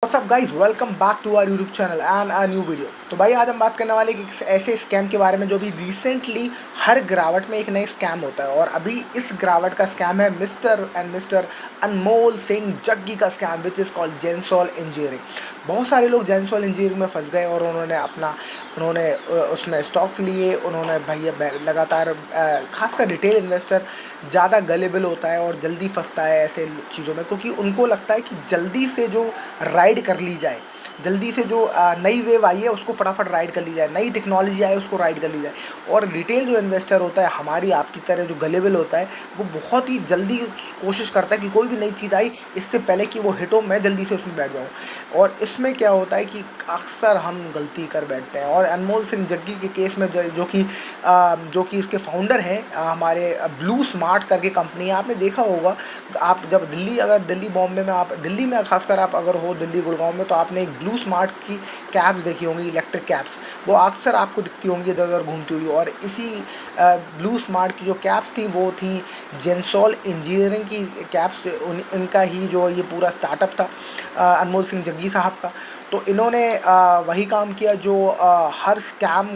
WhatsApp guys, welcome back to our YouTube channel and a new video. तो भाई आज हम बात करने वाले एक ऐसे स्कैम के बारे में जो भी रिसेंटली हर गिरावट में एक नए स्कैम होता है। और अभी इस गिरावट का स्कैम है मिस्टर अनमोल सिंह जग्गी का scam which is called Gensol engineering. बहुत सारे लोग जेंसॉल इंजीनियरिंग में फंस गए और उन्होंने उसमें स्टॉक्स लिए। उन्होंने भैया लगातार खासकर रिटेल इन्वेस्टर ज़्यादा गलेबल होता है और जल्दी फंसता है ऐसे चीज़ों में, क्योंकि उनको लगता है कि जल्दी से जो राइड कर ली जाए, जल्दी से जो नई वेव आई है उसको फटाफट राइड कर ली जाए, नई टेक्नोलॉजी आए उसको राइड कर ली जाए। और रिटेल जो इन्वेस्टर होता है हमारी आपकी तरह जो गलेबल होता है, वो बहुत ही जल्दी कोशिश करता है कि कोई भी नई चीज़ आई इससे पहले कि वो हिट हो मैं जल्दी से उसमें बैठ जाऊँ। और इसमें क्या होता है कि अक्सर हम गलती कर बैठते हैं। और अनमोल सिंह जग्गी के केस में जो कि इसके फाउंडर हैं, हमारे ब्लू स्मार्ट करके कंपनी है, आपने देखा होगा। आप जब दिल्ली बॉम्बे में, आप दिल्ली में खासकर आप अगर हो दिल्ली गुड़गांव में, तो आपने एक ब्लू स्मार्ट की कैब्स देखी होंगी, इलेक्ट्रिक कैब्स। वो अक्सर आपको दिखती होंगी इधर उधर घूमती हुई। और इसी ब्लू स्मार्ट की जो कैब्स थी वो थी जेंसॉल इंजीनियरिंग की कैब्स। इनका ही जो ये पूरा स्टार्टअप था अनमोल सिंह जग्गी साहब का। तो इन्होंने वही काम किया जो हर स्कैम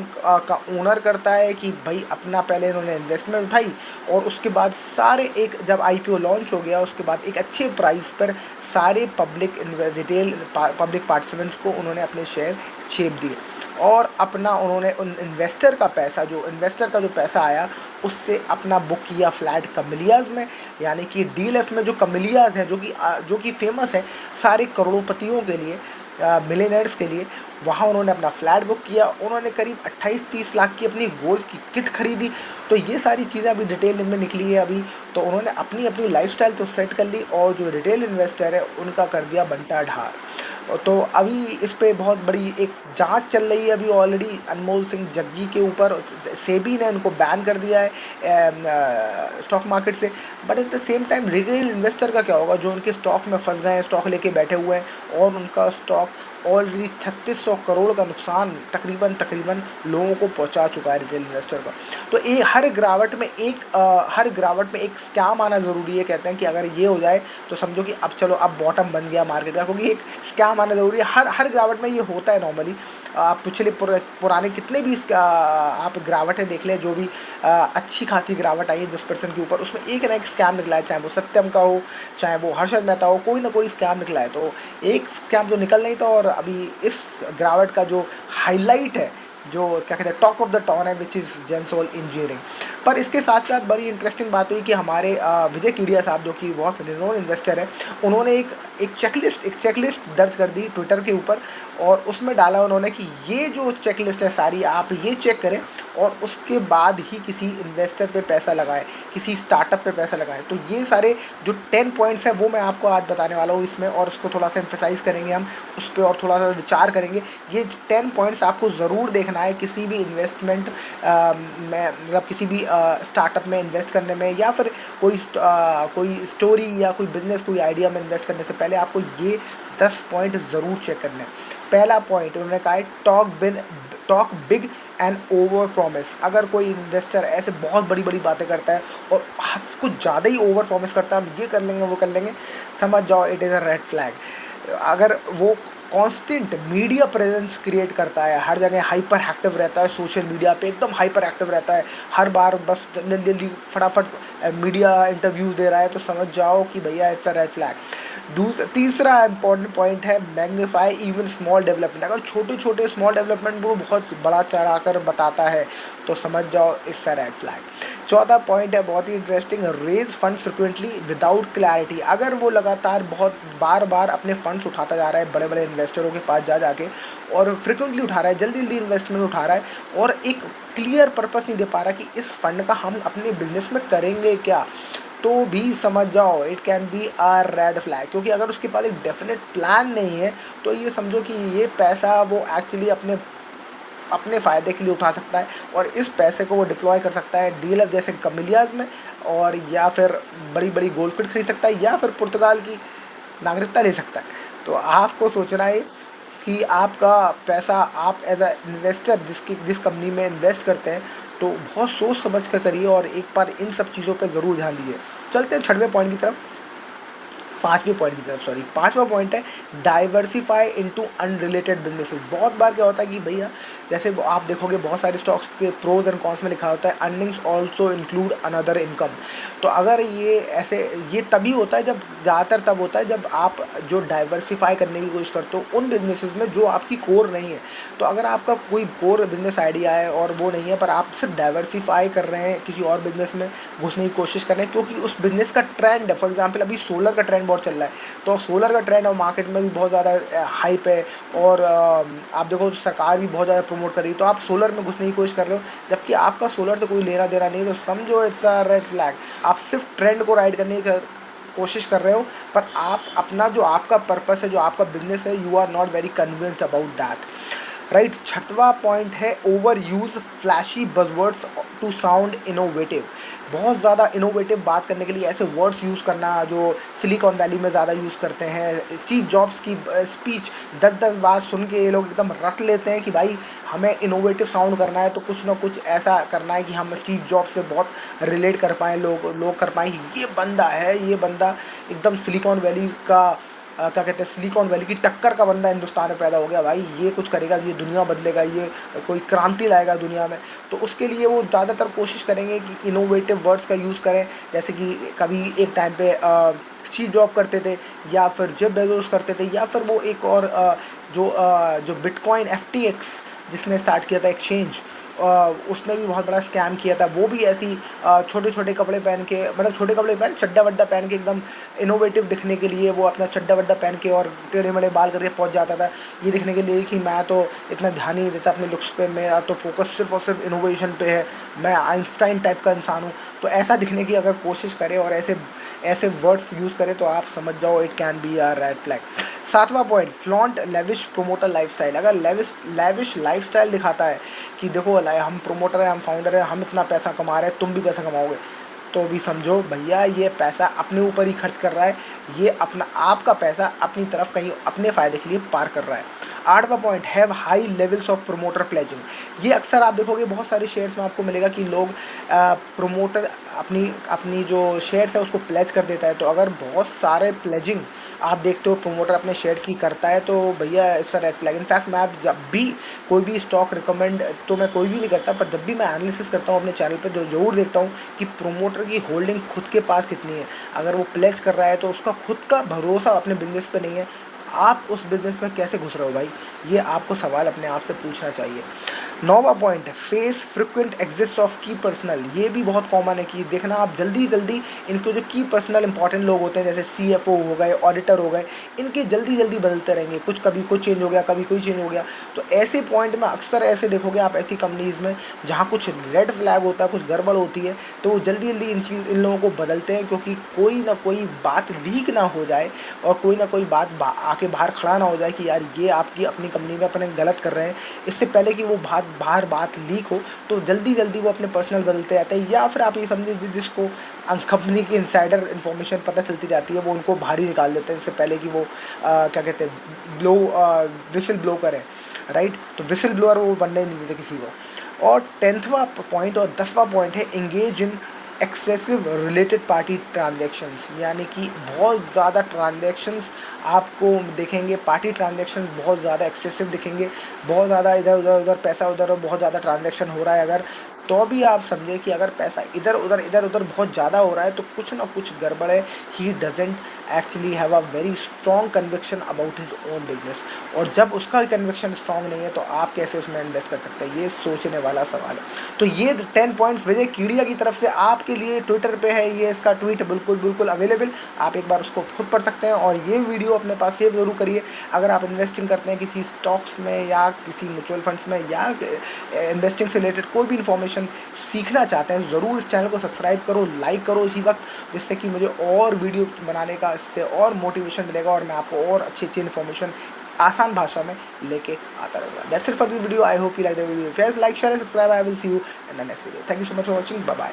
का ओनर करता है कि भाई अपना पहले इन्होंने इन्वेस्टमेंट उठाई और उसके बाद सारे, एक जब आईपीओ लॉन्च हो गया उसके बाद एक अच्छे प्राइस पर सारे रिटेल पब्लिक पार्टिसिपेंट्स को उन्होंने अपने शेयर छेप दिए। और अपना उन्होंने उन इन्वेस्टर का जो पैसा आया उससे अपना बुक किया फ्लैट कमिलियाज़ में, यानी कि डीएलएफ में। जो कमिलियाज़ हैं जो कि फेमस है सारे करोड़ों के लिए, मिलेनियर्स के लिए, वहाँ उन्होंने अपना फ्लैट बुक किया। उन्होंने करीब 28-30 लाख की अपनी गोल्ड की किट खरीदी। तो ये सारी चीज़ें अभी डिटेल में निकली है अभी। तो उन्होंने अपनी अपनी लाइफस्टाइल तो सेट कर ली और जो रिटेल इन्वेस्टर है उनका कर दिया बंटा ढार। तो अभी इस पे बहुत बड़ी एक जांच चल रही है अभी ऑलरेडी अनमोल सिंह जग्गी के ऊपर। सेबी ने उनको बैन कर दिया है स्टॉक मार्केट से। But at the same time retail investor का क्या होगा जो उनके स्टॉक में फंस गए हैं, स्टॉक लेके बैठे हुए हैं और उनका स्टॉक ऑलरेडी 3600 करोड़ का नुकसान तकरीबन लोगों को पहुंचा चुका है रिटेल इन्वेस्टर का। तो ये हर गिरावट में एक स्कैम आना ज़रूरी है। कहते हैं कि अगर ये हो जाए तो समझो कि अब चलो अब बॉटम बन गया मार्केट का, क्योंकि एक स्कैम आना ज़रूरी है। हर गिरावट में ये होता है नॉर्मली। आप पिछले पुराने कितने भी आप गिरावटें देख लें, जो भी अच्छी खासी गिरावट आई है 10% के ऊपर, उसमें एक ना एक स्कैम निकला है, चाहे वो सत्यम का हो चाहे वो हर्षद मेहता हो, कोई ना कोई स्कैम निकला है। तो एक स्कैम तो निकल नहीं था। और अभी इस गिरावट का जो हाईलाइट है, जो क्या कहते हैं टॉक ऑफ द टाउन है, विच इज़ जेंसॉल इंजीनियरिंग। पर इसके साथ साथ बड़ी इंटरेस्टिंग बात हुई कि हमारे विजय कीडिया साहब जो कि बहुत रिनोन इन्वेस्टर हैं, उन्होंने एक चेकलिस्ट दर्ज कर दी ट्विटर के ऊपर। और उसमें डाला उन्होंने कि ये जो चेकलिस्ट है सारी आप ये चेक करें और उसके बाद ही किसी इन्वेस्टर पे पैसा लगाएं, किसी स्टार्टअप पे पैसा लगाएं। तो ये सारे जो 10 पॉइंट्स हैं वो मैं आपको आज बताने वाला हूँ इसमें, और उसको थोड़ा सा एम्फेसाइज करेंगे हम उस पर और थोड़ा सा विचार करेंगे। ये 10 पॉइंट्स आपको ज़रूर देखना है किसी भी इन्वेस्टमेंट में, मतलब किसी भी स्टार्टअप में इन्वेस्ट करने में, या फिर कोई स्टोरी या कोई बिजनेस, कोई आइडिया में इन्वेस्ट करने से पहले आपको ये 10 पॉइंट ज़रूर चेक करने हैं। पहला पॉइंट उन्होंने कहा है talk big and over promise. अगर कोई इन्वेस्टर ऐसे बहुत बड़ी बड़ी बातें करता है और कुछ ज़्यादा ही ओवर प्रॉमिस करता है, हम ये कर लेंगे वो कर लेंगे, समझ जाओ it is a red flag. अगर वो कांस्टेंट मीडिया प्रेजेंस क्रिएट करता है, हर जगह हाइपर एक्टिव रहता है, सोशल मीडिया पे एकदम हाइपर एक्टिव रहता है, हर बार बस जल्दी जल्दी फटाफट मीडिया इंटरव्यू दे रहा है, तो समझ जाओ कि भैया इट्स अ रेड फ्लैग। तीसरा इंपॉर्टेंट पॉइंट है मैग्नीफाई इवन स्मॉल डेवलपमेंट। अगर छोटे छोटे स्मॉल डेवलपमेंट को बहुत बड़ा चढ़ा कर बताता है तो समझ जाओ इट्स अ रेड फ्लैग। चौथा पॉइंट है बहुत ही interesting, raise fund frequently without clarity. अगर वो लगातार बहुत बार बार अपने फंड्स उठाता जा रहा है बड़े बड़े इन्वेस्टरों के पास जाके, और फ्रिक्वेंटली उठा रहा है, जल्दी जल्दी इन्वेस्टमेंट उठा रहा है और एक क्लियर पर्पस नहीं दे पा रहा कि इस फंड का हम अपने बिजनेस में करेंगे क्या, तो भी समझ जाओ it can be a red flag. क्योंकि अगर उसके पास एक डेफिनेट प्लान नहीं है तो ये समझो कि ये पैसा वो एक्चुअली अपने अपने फ़ायदे के लिए उठा सकता है और इस पैसे को वो डिप्लॉय कर सकता है डीएलएफ जैसे कमिलियाज में, और या फिर बड़ी बड़ी गोल्ड फिट खरीद सकता है, या फिर पुर्तगाल की नागरिकता ले सकता है। तो आपको सोचना है कि आपका पैसा आप एज अ इन्वेस्टर जिस कंपनी में इन्वेस्ट करते हैं तो बहुत सोच समझ कर करिए और एक बार इन सब चीज़ों पे ज़रूर ध्यान दीजिए। चलते हैं 6वें पॉइंट की तरफ। पाँचवें पॉइंट की तरफ, सॉरी, पाँचवा पॉइंट है डाइवर्सिफाई इनटू अनरिलेटेड बिजनेसेस। बहुत बार क्या होता है कि भैया जैसे आप देखोगे बहुत सारे स्टॉक्स के प्रोज एंड कॉन्स में लिखा होता है earnings also include another income. तो अगर ये ऐसे, ये तभी होता है जब, ज़्यादातर तब होता है जब आप जो डाइवर्सिफाई करने की कोशिश करते हो उन बिजनेसेस में जो आपकी कोर नहीं है। तो अगर आपका कोई कोर बिजनेस आइडिया है और वो नहीं है, पर आप सिर्फ डाइवर्सिफाई कर रहे हैं, किसी और बिजनेस में घुसने की कोशिश कर रहे हैं क्योंकि उस बिजनेस का ट्रेंड है, फॉर एग्जांपल अभी सोलर का ट्रेंड बहुत चल रहा है, तो सोलर का ट्रेंड और मार्केट में भी बहुत ज़्यादा हाइप है, और आप देखो सरकार भी बहुत ज़्यादा प्रमोट कर रही है, तो आप सोलर में घुसने की कोशिश कर रहे हो जबकि आपका सोलर से कोई लेना देना नहीं है, तो समझो इट्स अ रेड फ्लैग। आप सिर्फ ट्रेंड को राइड करने की कोशिश कर रहे हो, पर आप अपना जो आपका पर्पस है, जो आपका बिजनेस है, you are not very convinced about that, right. छठवां पॉइंट है over use flashy buzzwords to sound innovative. बहुत ज़्यादा इनोवेटिव बात करने के लिए ऐसे वर्ड्स यूज़ करना जो सिलिकॉन वैली में ज़्यादा यूज़ करते हैं। स्टीव जॉब्स की स्पीच 10-10 बार सुन के ये लोग एकदम रट लेते हैं कि भाई हमें इनोवेटिव साउंड करना है तो कुछ ना कुछ ऐसा करना है कि हम स्टीव जॉब्स से बहुत रिलेट कर पाएँ, लोग कर पाएँ ये बंदा है, ये बंदा एकदम सिलिकॉन वैली का क्या कहते हैं, सिलिकॉन वैली की टक्कर का बंदा हिंदुस्तान में पैदा हो गया, भाई ये कुछ करेगा, ये दुनिया बदलेगा, ये कोई क्रांति लाएगा दुनिया में। तो उसके लिए वो ज़्यादातर कोशिश करेंगे कि इनोवेटिव वर्ड्स का यूज़ करें, जैसे कि कभी एक टाइम पे स्टीव जॉब करते थे, या फिर जेफ बेजोस करते थे, या फिर वो एक और जो बिटकॉइन FTX जिसने स्टार्ट किया था एक्सचेंज, उसने भी बहुत बड़ा स्कैम किया था। वो भी ऐसी छोटे छोटे कपड़े पहन के, मतलब छोटे कपड़े पहन, चड्डा वड्डा पहन के, एकदम इनोवेटिव दिखने के लिए वो अपना चड्डा वड्डा पहन के और टेढ़े मेढ़े बाल करके पहुंच जाता था, ये दिखने के लिए कि मैं तो इतना ध्यान ही नहीं देता अपने लुक्स पे, मेरा तो फोकस सिर्फ और सिर्फ इनोवेशन पे है, मैं आइंस्टाइन टाइप का इंसान हूँ। तो ऐसा दिखने की अगर कोशिश करे और ऐसे ऐसे वर्ड्स यूज़ करें तो आप समझ जाओ it can be a red flag. सातवां point flaunt lavish promoter lifestyle. अगर लेविश लाइफस्टाइल दिखाता है कि देखो हम प्रोमोटर हैं, हम फाउंडर हैं, हम इतना पैसा कमा रहे हैं, तुम भी पैसा कमाओगे, तो भी समझो भैया ये पैसा अपने ऊपर ही खर्च कर रहा है, ये अपना आपका पैसा अपनी तरफ कहीं अपने फ़ायदे के लिए पार कर रहा है। आठवां point have high levels of promoter pledging. ये अक्सर आप देखोगे बहुत सारे शेयर्स में आपको मिलेगा कि लोग प्रोमोटर अपनी अपनी जो शेयर्स है उसको प्लेज कर देता है। तो अगर बहुत सारे प्लेजिंग आप देखते हो प्रोमोटर अपने शेयर्स की करता है तो भैया it's a red flag. In fact मैं जब भी कोई भी स्टॉक रिकमेंड, तो मैं कोई भी नहीं करता, पर जब भी मैं एनालिसिस करता हूँ अपने चैनल पे तो ज़रूर देखता हूँ कि प्रोमोटर की होल्डिंग खुद के पास कितनी है। अगर वो प्लेज कर रहा है तो उसका खुद का भरोसा अपने बिजनेस पे नहीं है। आप उस बिज़नेस में कैसे घुस रहे हो भाई, ये आपको सवाल अपने आप से पूछना चाहिए। नौवां पॉइंट है फेस फ्रिक्वेंट एग्जिट्स ऑफ की पर्सनल। ये भी बहुत कॉमन है कि देखना आप जल्दी जल्दी इनको जो की पर्सनल इंपॉर्टेंट लोग होते हैं जैसे CFO हो गए, ऑडिटर हो गए, इनके जल्दी जल्दी बदलते रहेंगे, कुछ कभी कुछ चेंज हो गया, कभी कोई चेंज हो गया। तो ऐसे पॉइंट में अक्सर ऐसे देखोगे आप ऐसी कंपनीज़ में जहाँ कुछ रेड फ्लैग होता है, कुछ गड़बड़ होती है, तो वो जल्दी जल्दी इन लोगों को बदलते हैं क्योंकि कोई ना कोई बात लीक ना हो जाए और कोई ना कोई बात आके बाहर खड़ा ना हो जाए कि यार ये आपकी अपनी कंपनी में अपने गलत कर रहे हैं। इससे पहले कि वो बाहर बात लीक हो तो जल्दी जल्दी वो अपने पर्सनल बदलते रहते हैं, या फिर आप ये समझिए जिसको कंपनी की इनसाइडर इन्फॉर्मेशन पता चलती जाती है वो उनको बाहर ही निकाल देते हैं इससे पहले कि वो क्या कहते हैं विसिल ब्लो करें, राइट। तो विसिल ब्लोअर वो बनने ही नहीं देते किसी को। और 10वां पॉइंट और 10वां पॉइंट है engage in excessive related party transactions. यानी कि बहुत ज़्यादा ट्रांजेक्शन्स आपको दिखेंगे, पार्टी ट्रांजेक्शन्स बहुत ज़्यादा एक्सेसिव दिखेंगे, बहुत ज़्यादा इधर उधर पैसा उधर बहुत ज़्यादा ट्रांजेक्शन हो रहा है अगर, तो भी आप समझे कि अगर पैसा इधर उधर बहुत ज़्यादा हो रहा है तो कुछ ना कुछ गड़बड़ है। He doesn't actually have a very strong conviction about his own business. और जब उसका कन्विक्शन स्ट्रॉन्ग नहीं है तो आप कैसे उसमें इन्वेस्ट कर सकते हैं, ये सोचने वाला सवाल है। तो ये 10 पॉइंट्स विजय कीड़िया की तरफ से आपके लिए ट्विटर पे है, ये इसका ट्वीट बिल्कुल अवेलेबल, आप एक बार उसको खुद पढ़ सकते हैं। और ये वीडियो अपने पास सेव जरूर करिए। अगर आप इन्वेस्टिंग करते हैं किसी स्टॉक्स में या किसी म्यूचुअल फंड्स में या इन्वेस्टिंग से रिलेटेड कोई भी इन्फॉर्मेशन सीखना चाहते हैं, ज़रूर इस चैनल को सब्सक्राइब करो, लाइक करो इसी वक्त, जिससे कि मुझे और वीडियो बनाने का इससे और मोटिवेशन मिलेगा और मैं आपको और अच्छी इन्फॉर्मेशन आसान भाषा में लेके आता रहूँगा। That's it for this video. I hope you like the video. Like share subscribe. I will see you in the next video. Thank you so much for watching. Bye bye.